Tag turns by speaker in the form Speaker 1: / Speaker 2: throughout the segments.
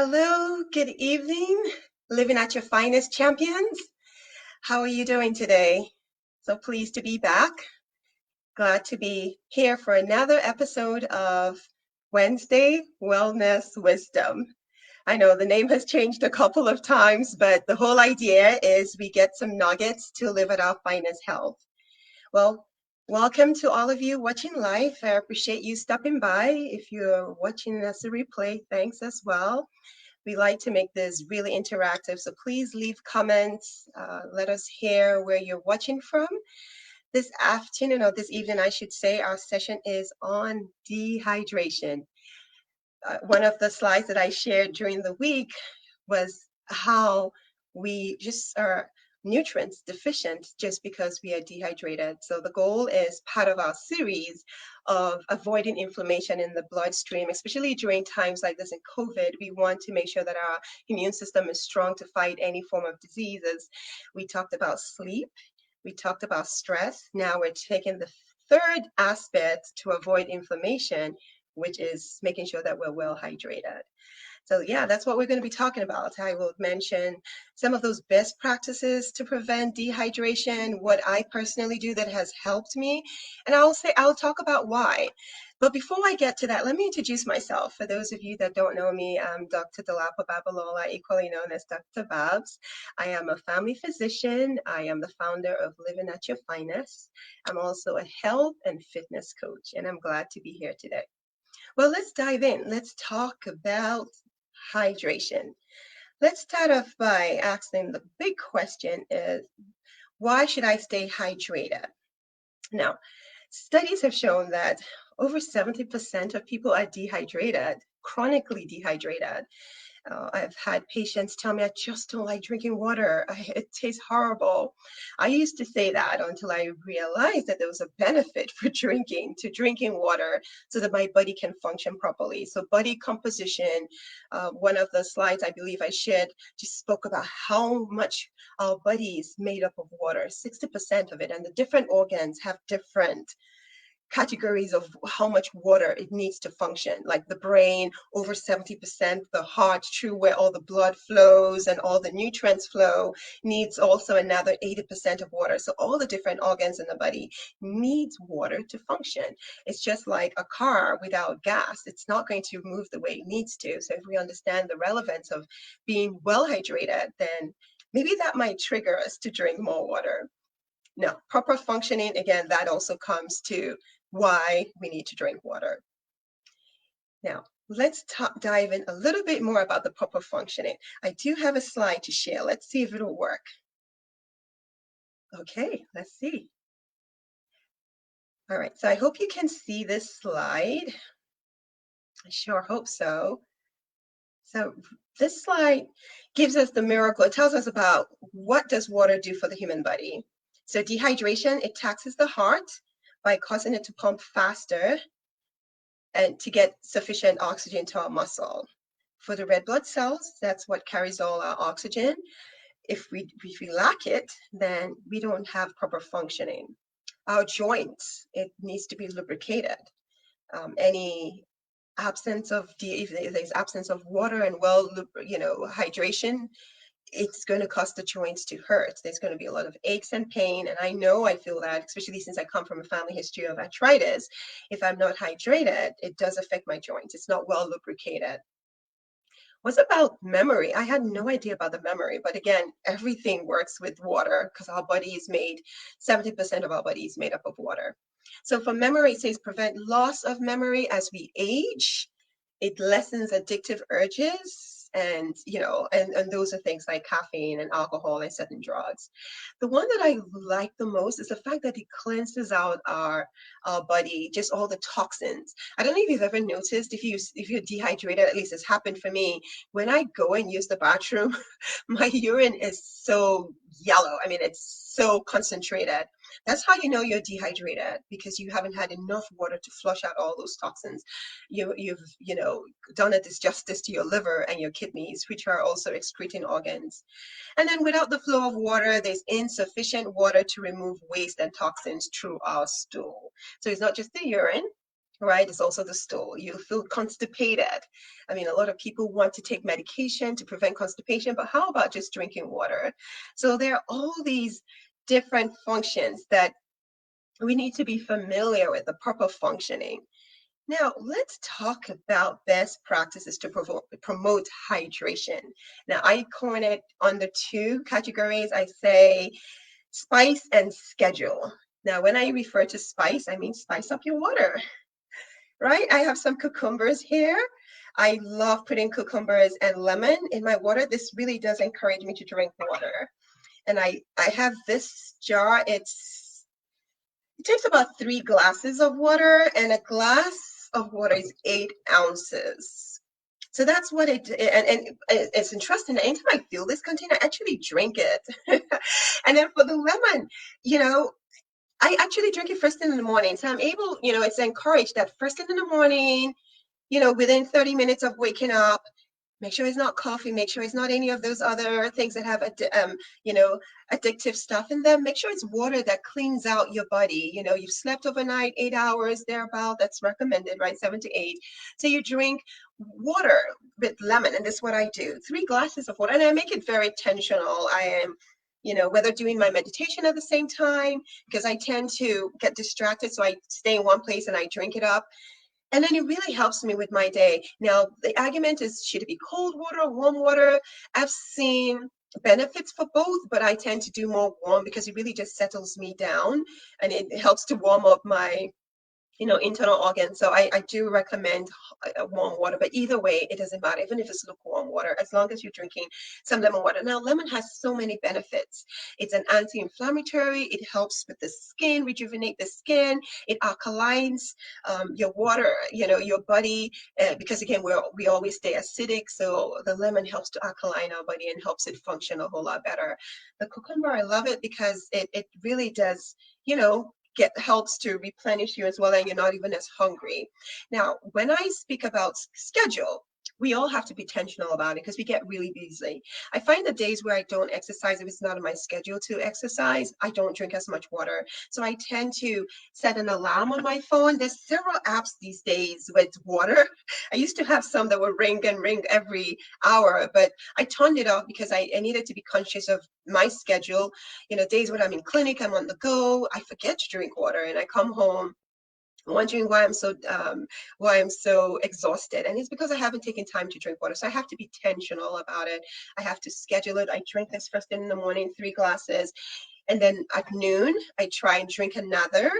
Speaker 1: Hello, good evening, living at your finest champions. How are you doing today? So pleased to be back. Glad to be here for another episode of Wednesday Wellness Wisdom. I know the name has changed a couple of times, but the whole idea is we get some nuggets to live at our finest health. Well, welcome to all of you watching live. I appreciate you stopping by. If you're watching as a replay, thanks as well. We like to make this really interactive, so please leave comments. Let us hear where you're watching from. This afternoon, or this evening, I should say, our session is on dehydration. One of the slides that I shared during the week was how we just are nutrients deficient just because we are dehydrated. So the goal is part of our series of avoiding inflammation in the bloodstream, especially during times like this in COVID. We want to make sure that our immune system is strong to fight any form of diseases. We talked about sleep. We talked about stress. Now we're taking the third aspect to avoid inflammation, which is making sure that we're well hydrated. So yeah, that's what we're going to be talking about. I will mention some of those best practices to prevent dehydration, what I personally do that has helped me, and I'll talk about why. But before I get to that, let me introduce myself. For those of you that don't know me, I'm Dr. Dolapo Babalola, equally known as Dr. Babs. I am a family physician. I am the founder of Living at Your Finest. I'm also a health and fitness coach, and I'm glad to be here today. Well, let's dive in. Let's talk about hydration. Let's start off by asking the big question is, why should I stay hydrated? Now, studies have shown that over 70% of people are dehydrated, chronically dehydrated. I've had patients tell me, I just don't like drinking water. It tastes horrible. I used to say that until I realized that there was a benefit for drinking water so that my body can function properly. So body composition, one of the slides I believe I shared just spoke about how much our body is made up of water, 60% of it, and the different organs have different categories of how much water it needs to function, like the brain, over 70%, the heart, true where all the blood flows and all the nutrients flow, needs also another 80% of water. So all the different organs in the body needs water to function. It's just like a car without gas. It's not going to move the way it needs to. So if we understand the relevance of being well hydrated, then maybe that might trigger us to drink more water. Now, proper functioning, again, that also comes to why we need to drink water. Now, let's dive in a little bit more about the proper functioning. I do have a slide to share. Let's see if it'll work. Okay, let's see. All right, so I hope you can see this slide. I sure hope so. So this slide gives us the miracle. It tells us about what does water do for the human body. So dehydration, it taxes the heart by causing it to pump faster and to get sufficient oxygen to our muscle. For the red blood cells, that's what carries all our oxygen. If we lack it, then we don't have proper functioning. Our joints, it needs to be lubricated. Any absence of if there's absence of water and hydration, it's going to cause the joints to hurt. There's going to be a lot of aches and pain. And I know I feel that, especially since I come from a family history of arthritis. If I'm not hydrated, it does affect my joints. It's not well lubricated. What's about memory? I had no idea about the memory, but again, everything works with water because our body is made, 70% of our body is made up of water. So for memory, it says prevent loss of memory as we age. It lessens addictive urges, and those are things like caffeine and alcohol and certain drugs. The one that I like the most is the fact that it cleanses out our body, just all the toxins. I don't know if you've ever noticed, if you're dehydrated, at least it's happened for me. When I go and use the bathroom, my urine is so yellow. I mean, it's so concentrated. That's how you know you're dehydrated, because you haven't had enough water to flush out all those toxins. You've done a disjustice to your liver and your kidneys, which are also excreting organs. And then without the flow of water, there's insufficient water to remove waste and toxins through our stool. So it's not just the urine, right? It's also the stool. You feel constipated. I mean, a lot of people want to take medication to prevent constipation, but how about just drinking water? So there are all these different functions that we need to be familiar with, the proper functioning. Now, let's talk about best practices to promote hydration. Now, I coin it under two categories. I say spice and schedule. Now, when I refer to spice, I mean spice up your water, right? I have some cucumbers here. I love putting cucumbers and lemon in my water. This really does encourage me to drink water. And I have this jar. It takes about 3 glasses of water, and a glass of water is 8 ounces. So that's what and it's interesting. Anytime I fill this container, I actually drink it. And then for the lemon, you know, I actually drink it first thing in the morning. So I'm able, it's encouraged that first thing in the morning, within 30 minutes of waking up, make sure it's not coffee, make sure it's not any of those other things that have, you know, addictive stuff in them. Make sure it's water that cleans out your body. You've slept overnight, 8 hours, thereabout, that's recommended, right? 7 to 8. So you drink water with lemon, and this is what I do. 3 glasses of water, and I make it very intentional. I am whether doing my meditation at the same time, because I tend to get distracted. So I stay in one place and I drink it up. And then it really helps me with my day. Now, the argument is, should it be cold water, warm water? I've seen benefits for both, but I tend to do more warm because it really just settles me down and it helps to warm up my internal organs. So I do recommend warm water, but either way, it doesn't matter, even if it's lukewarm water, as long as you're drinking some lemon water. Now, lemon has so many benefits. It's an anti-inflammatory. It helps with the skin, rejuvenate the skin. It alkalines your water, your body, because again, we always stay acidic. So the lemon helps to alkaline our body and helps it function a whole lot better. The cucumber, I love it because it really does, helps to replenish you as well, and you're not even as hungry. Now, when I speak about schedule, we all have to be intentional about it because we get really busy. I find the days where I don't exercise, if it's not on my schedule to exercise, I don't drink as much water. So I tend to set an alarm on my phone. There's several apps these days with water. I used to have some that would ring and ring every hour, but I turned it off because I needed to be conscious of my schedule. Days when I'm in clinic, I'm on the go, I forget to drink water, and I come home wondering why I'm so exhausted, and it's because I haven't taken time to drink water. So I have to be intentional about it. I have to schedule it. I drink this first thing in the morning, 3 glasses, and then at noon I try and drink another,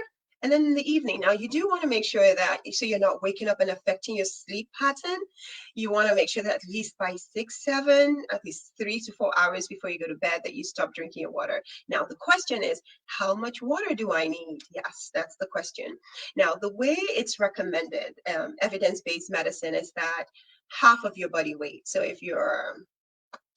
Speaker 1: and then in the evening. Now, you do want to make sure that, so you're not waking up and affecting your sleep pattern. You want to make sure that at least by 6, 7, at least 3 to 4 hours before you go to bed, that you stop drinking your water. Now, the question is, how much water do I need? Yes, that's the question. Now, the way it's recommended, evidence-based medicine, is that half of your body weight. So if you're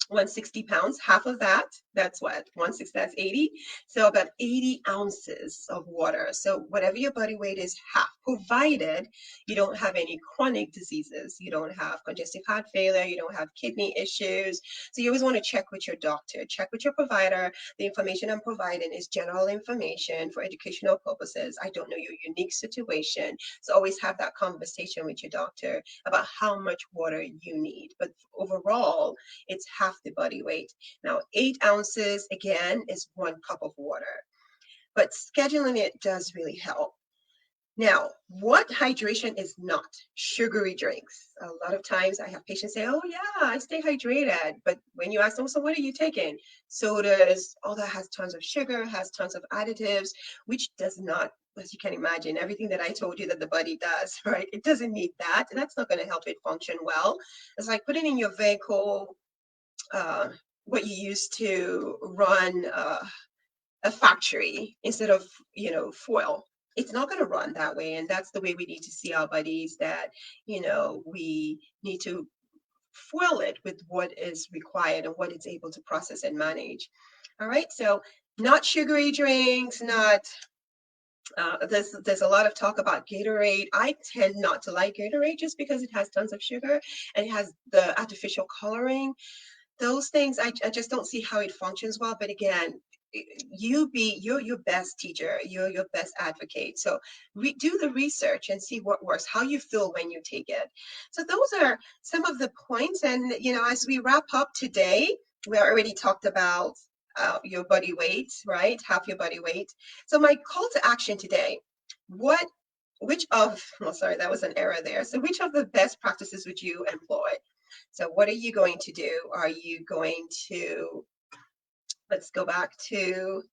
Speaker 1: 160 pounds, half of that's what, 160, that's 80. So about 80 ounces of water. So whatever your body weight is, half, provided you don't have any chronic diseases. You don't have congestive heart failure. You don't have kidney issues. So you always want to check with your doctor, check with your provider. The information I'm providing is general information for educational purposes. I don't know your unique situation. So always have that conversation with your doctor about how much water you need. But overall, it's half the body weight. Now, 8 ounces, again, is 1 cup of water, but scheduling it does really help. Now, what hydration is not? Sugary drinks. A lot of times I have patients say, oh yeah, I stay hydrated. But when you ask them, so what are you taking? Sodas, all that has tons of sugar, has tons of additives, which does not, as you can imagine, everything that I told you that the body does, right? It doesn't need that. And that's not going to help it function well. It's like putting in your vehicle what you use to run a factory instead of foil. It's not going to run that way, and that's the way we need to see our bodies, that we need to foil it with what is required and what it's able to process and manage. All right, so not sugary drinks, not there's a lot of talk about Gatorade. I tend not to like Gatorade just because it has tons of sugar and it has the artificial coloring. Those things, I just don't see how it functions well. But again, you're your best teacher, you're your best advocate. So do the research and see what works, how you feel when you take it. So those are some of the points. And as we wrap up today, we already talked about your body weight, right? Half your body weight. So my call to action today, sorry, that was an error there. So which of the best practices would you employ? So what are you going to do? Are you going to, let's go back to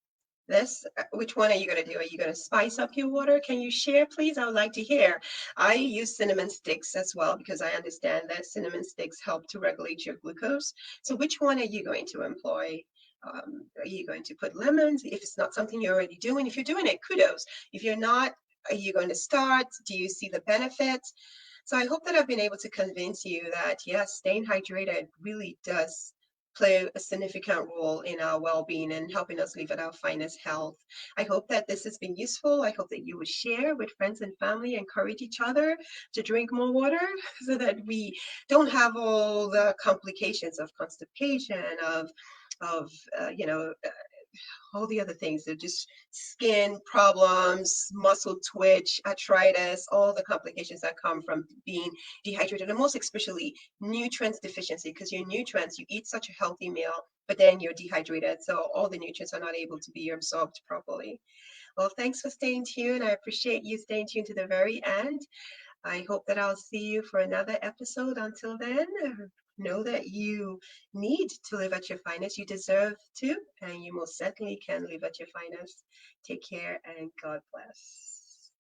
Speaker 1: this. Which one are you going to do? Are you going to spice up your water? Can you share, please? I would like to hear. I use cinnamon sticks as well because I understand that cinnamon sticks help to regulate your glucose. So which one are you going to employ? Are you going to put lemons? If it's not something you're already doing, if you're doing it, kudos. If you're not, are you going to start? Do you see the benefits? So I hope that I've been able to convince you that yes, staying hydrated really does play a significant role in our well-being and helping us live at our finest health. I hope that this has been useful. I hope that you would share with friends and family, encourage each other to drink more water so that we don't have all the complications of constipation, of all the other things. They're just skin problems, muscle twitch, arthritis, all the complications that come from being dehydrated, and most especially nutrients deficiency, because your nutrients, you eat such a healthy meal, but then you're dehydrated. So all the nutrients are not able to be absorbed properly. Well, thanks for staying tuned. I appreciate you staying tuned to the very end. I hope that I'll see you for another episode. Until then, know that you need to live at your finest. You deserve to, and you most certainly can live at your finest. Take care and God bless.